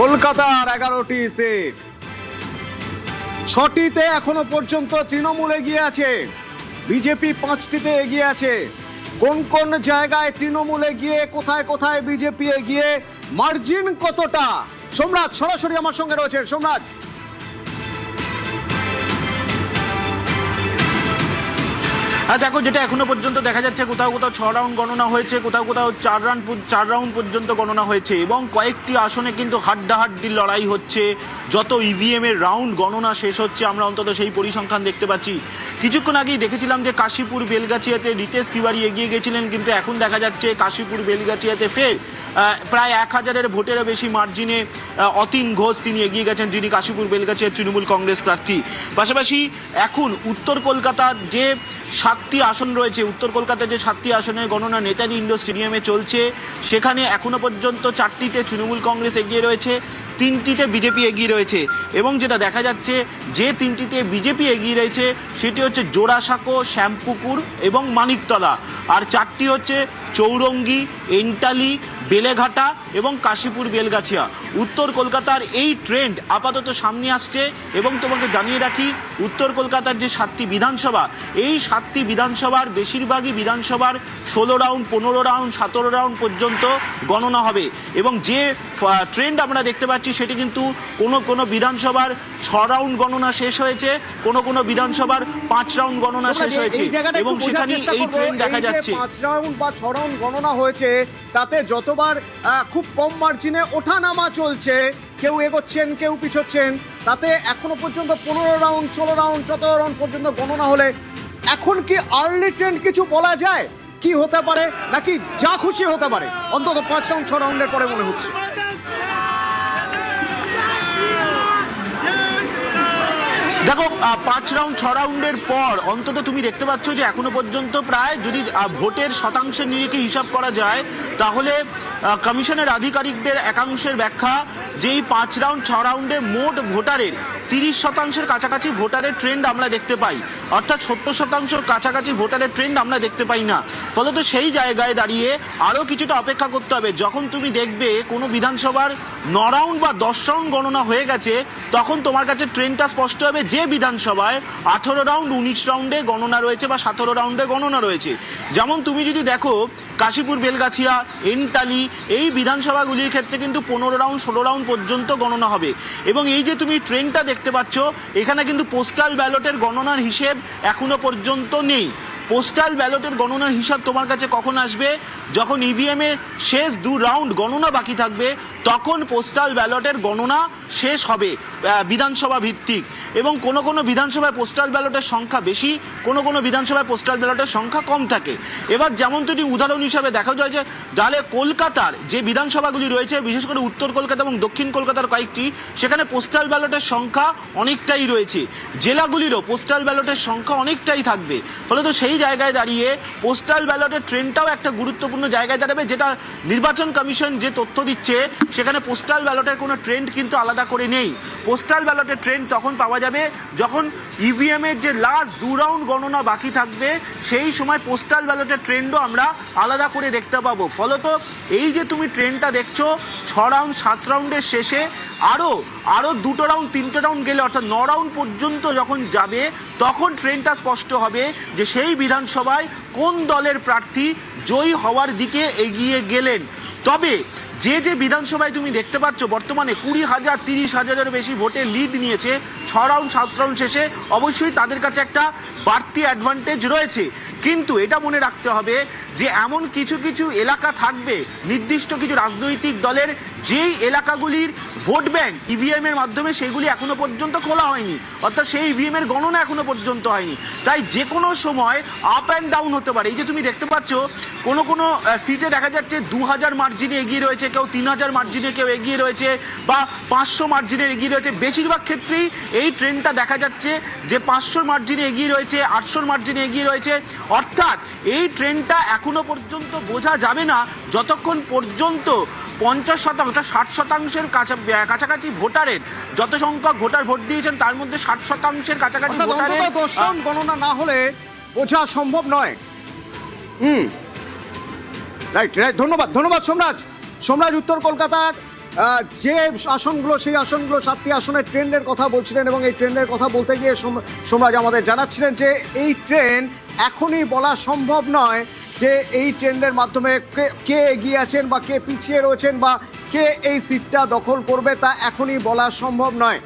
কলকাতার 11টি সিট, 6টিতে এখনো পর্যন্ত তৃণমূল এগিয়ে আছে, বিজেপি 5টিতে এগিয়ে আছে। কোন কোন জায়গায় তৃণমূল এগিয়ে, কোথায় কোথায় বিজেপি এগিয়ে, মার্জিন কতটা? সোমরাজ সরাসরি আমার সঙ্গে রয়েছে। সোমরাজ, দেখো, যেটা এখনো পর্যন্ত দেখা যাচ্ছে, কোথাও কোথাও 6 রাউন্ড গণনা হয়েছে, কোথাও কোথাও 4 রাউন্ড পর্যন্ত গণনা হয়েছে এবং কয়েকটি আসনে কিন্তু হাড্ডাহাড্ডি লড়াই হচ্ছে। যত ইভিএম এর রাউন্ড গণনা শেষ হচ্ছে, আমরা অন্তত সেই পরিসংখ্যান দেখতে পাচ্ছি। কিছুক্ষণ আগেই দেখেছিলাম যে কাশীপুর বেলগাছিয়াতে রিতেশ তিওয়ারি এগিয়ে গেছিলেন, কিন্তু এখন দেখা যাচ্ছে কাশীপুর বেলগাছিয়াতে ফের প্রায় 1000-এর ভোটেরও বেশি মার্জিনে অতীন ঘোষ তিনি এগিয়ে গেছেন, যিনি কাশীপুর বেলগাছিয়ার তৃণমূল কংগ্রেস প্রার্থী। পাশাপাশি এখন উত্তর কলকাতার যে 7টি আসন রয়েছে, উত্তর কলকাতার যে 7টি আসনের গণনা নেতাজি ইন্ডোর স্টেডিয়ামে চলছে, সেখানে এখনো পর্যন্ত 4টিতে তৃণমূল কংগ্রেস এগিয়ে রয়েছে, 3টিতে বিজেপি এগিয়ে রয়েছে। এবং যেটা দেখা যাচ্ছে, যে 3টিতে বিজেপি এগিয়ে রয়েছে সেটি হচ্ছে জোড়াসাঁকো, শ্যামপুকুর এবং মানিকতলা, আর 4টি হচ্ছে চৌরঙ্গি, এন্টালি, বেলেঘাটা এবং কাশীপুর বেলগাছিয়া। উত্তর কলকাতার এই ট্রেন্ড আপাতত সামনে আসছে। এবং তোমাকে জানিয়ে রাখি, উত্তর কলকাতার যে 7টি বিধানসভা, এই 7টি বিধানসভার বেশিরভাগই বিধানসভার 16 রাউন্ড, 15 রাউন্ড, 17 রাউন্ড পর্যন্ত গণনা হবে। এবং যে ট্রেন্ড আমরা দেখতে পাচ্ছি, সেটি কিন্তু কোনো বিধানসভার 6 রাউন্ড গণনা শেষ হয়েছে, কোনো বিধানসভার 5 রাউন্ড গণনা শেষ হয়েছে, এবং সেখানে এই ট্রেন্ড দেখা যাচ্ছে। 5 রাউন্ড বা 6 রাউন্ড গণনা হয়েছে, তাতে যতবার খুব কম মার্জিনে ওঠানামা চলছে, কেউ এগোচ্ছেন কেউ পিছোচ্ছেন, তাতে এখনো পর্যন্ত 15 রাউন্ড, 16 রাউন্ড, 17 রাউন্ড পর্যন্ত গণনা হলে এখন কি আর্লি ট্রেন্ড কিছু বলা যায়? কি হতে পারে, নাকি যা খুশি হতে পারে? অন্তত 5 রাউন্ড 6 রাউন্ডের পরে মনে হচ্ছে। দেখো, 5 রাউন্ড 6 রাউন্ডের পর অন্তত তুমি দেখতে পাচ্ছ যে এখনো পর্যন্ত প্রায়, যদি ভোটের শতাংশের নিরিখে হিসাব করা যায়, তাহলে কমিশনের আধিকারিকদের একাংশের ব্যাখ্যা যে এই 5 রাউন্ড 6 রাউন্ডে মোট ভোটারের 30% কাছাকাছি ভোটারের ট্রেন্ড আমরা দেখতে পাই, অর্থাৎ 70% কাছাকাছি ভোটারের ট্রেন্ড আমরা দেখতে পাই না। ফলত সেই জায়গায় দাঁড়িয়ে আরও কিছুটা অপেক্ষা করতে হবে। যখন তুমি দেখবে কোনো বিধানসভার 9 রাউন্ড বা 10 রাউন্ড গণনা হয়ে গেছে, তখন তোমার কাছে ট্রেন্ডটা স্পষ্ট হবে যে বিধানসভায় 18 রাউন্ড, 19 রাউন্ডে গণনা রয়েছে বা 17 রাউন্ডে গণনা রয়েছে। যেমন তুমি যদি দেখো, কাশীপুর বেলগাছিয়া, এন্টালি, এই বিধানসভাগুলির ক্ষেত্রে কিন্তু 15 রাউন্ড, 16 রাউন্ড পর্যন্ত গণনা হবে। এবং এই যে তুমি ট্রেন্ডটা দেখতে পাচ্ছ, এখানে কিন্তু পোস্টাল ব্যালটের গণনার হিসেব এখনো পর্যন্ত নেই। পোস্টাল ব্যালটের গণনার হিসাব তোমার কাছে কখন আসবে? যখন ইভিএম এর শেষ 2 রাউন্ড গণনা বাকি থাকবে, তখন পোস্টাল ব্যালটের গণনা শেষ হবে বিধানসভা ভিত্তিক। এবং কোনো বিধানসভায় পোস্টাল ব্যালটের সংখ্যা বেশি, কোনো বিধানসভায় পোস্টাল ব্যালটের সংখ্যা কম থাকে। এবার যেমন তুমি উদাহরণ হিসাবে দেখা যায় যে, তাহলে কলকাতার যে বিধানসভাগুলি রয়েছে, বিশেষ করে উত্তর কলকাতা এবং দক্ষিণ কলকাতার কয়েকটি, সেখানে পোস্টাল ব্যালটের সংখ্যা অনেকটাই রয়েছে। জেলাগুলিরও পোস্টাল ব্যালটের সংখ্যা অনেকটাই থাকবে। ফলত সেই জায়গায় দাঁড়িয়ে পোস্টাল ব্যালটের ট্রেন্ডটাও একটা গুরুত্বপূর্ণ জায়গায় দাঁড়াবে, যেটা নির্বাচন কমিশন যে তথ্য দিচ্ছে, সেখানে পোস্টাল ব্যালটের কোনো ট্রেন্ড কিন্তু আলাদা করে নেই। পোস্টাল ব্যালটের ট্রেন্ড তখন পাওয়া যাবে যখন ইভিএম এর যে লাস্ট 2 রাউন্ড গণনা বাকি থাকবে, সেই সময় পোস্টাল ব্যালটের ট্রেন্ডও আমরা আলাদা করে দেখতে পাবো। ফলত এই যে তুমি ট্রেন্ডটা দেখছো, 6 রাউন্ড 7 রাউন্ডের শেষে আরও 2 রাউন্ড 3টে রাউন্ড গেলে, অর্থাৎ 9 রাউন্ড পর্যন্ত যখন যাবে, তখন ট্রেন্ডটা স্পষ্ট হবে যে সেই বিধানসভায় কোন দলের প্রার্থী জয়ী হওয়ার দিকে এগিয়ে গেলেন। তবে যে বিধানসভায় তুমি দেখতে পাচ্ছ বর্তমানে 20,000, 30,000-এর বেশি ভোটে লিড নিয়েছে 6 রাউন্ড 7 রাউন্ড শেষে, অবশ্যই তাদের কাছে একটা বাড়তি অ্যাডভান্টেজ রয়েছে। কিন্তু এটা মনে রাখতে হবে যে এমন কিছু এলাকা থাকবে, নির্দিষ্ট কিছু রাজনৈতিক দলের যেই এলাকাগুলির ভোট ব্যাংক ইভিএম এর মাধ্যমে সেগুলি এখনো পর্যন্ত খোলা হয়নি, অর্থাৎ সেই ইভিএম এর গণনা এখনো পর্যন্ত হয়নি। তাই যে কোনো সময় আপ অ্যান্ড ডাউন হতে পারে। এই যে তুমি দেখতে পাচ্ছ, কোনো সিটে দেখা যাচ্ছে 2000 মার্জিনে এগিয়ে রয়েছে কেউ, 3000 মার্জিনে কেউ এগিয়ে রয়েছে, বা 500 মার্জিনে এগিয়ে রয়েছে। বেশিরভাগ ক্ষেত্রেই এই ট্রেন্ডটা দেখা যাচ্ছে যে 500 মার্জিনে এগিয়ে রয়েছে, 800 মার্জিনে এগিয়ে রয়েছে। অর্থাৎ এই ট্রেন্ডটা এখনো পর্যন্ত বোঝা যাবে না যতক্ষণ পর্যন্ত 50%, 60%-এর কাছাকাছি ভোটারের, যত সংখ্যক ভোটার ভোট দিয়েছেন তার মধ্যে 60%-এর কাছাকাছি ভোটারের গণনা না হলে বোঝা সম্ভব নয়। রাইট, ধন্যবাদ সোমরাজ। উত্তর কলকাতার যে আসনগুলো সেই আসনগুলো 7টি আসনের ট্রেন্ডের কথা বলছিলেন এবং এই ট্রেন্ডের কথা বলতে গিয়ে সোমরাজ আমাদের জানাচ্ছিলেন যে এই ট্রেন্ড এখনই বলা সম্ভব নয় যে এই ট্রেন্ডের মাধ্যমে কে এগিয়ে আছেন বা কে পিছিয়ে রয়েছেন বা কে এই সিটটা দখল করবে তা এখনই বলা সম্ভব নয়।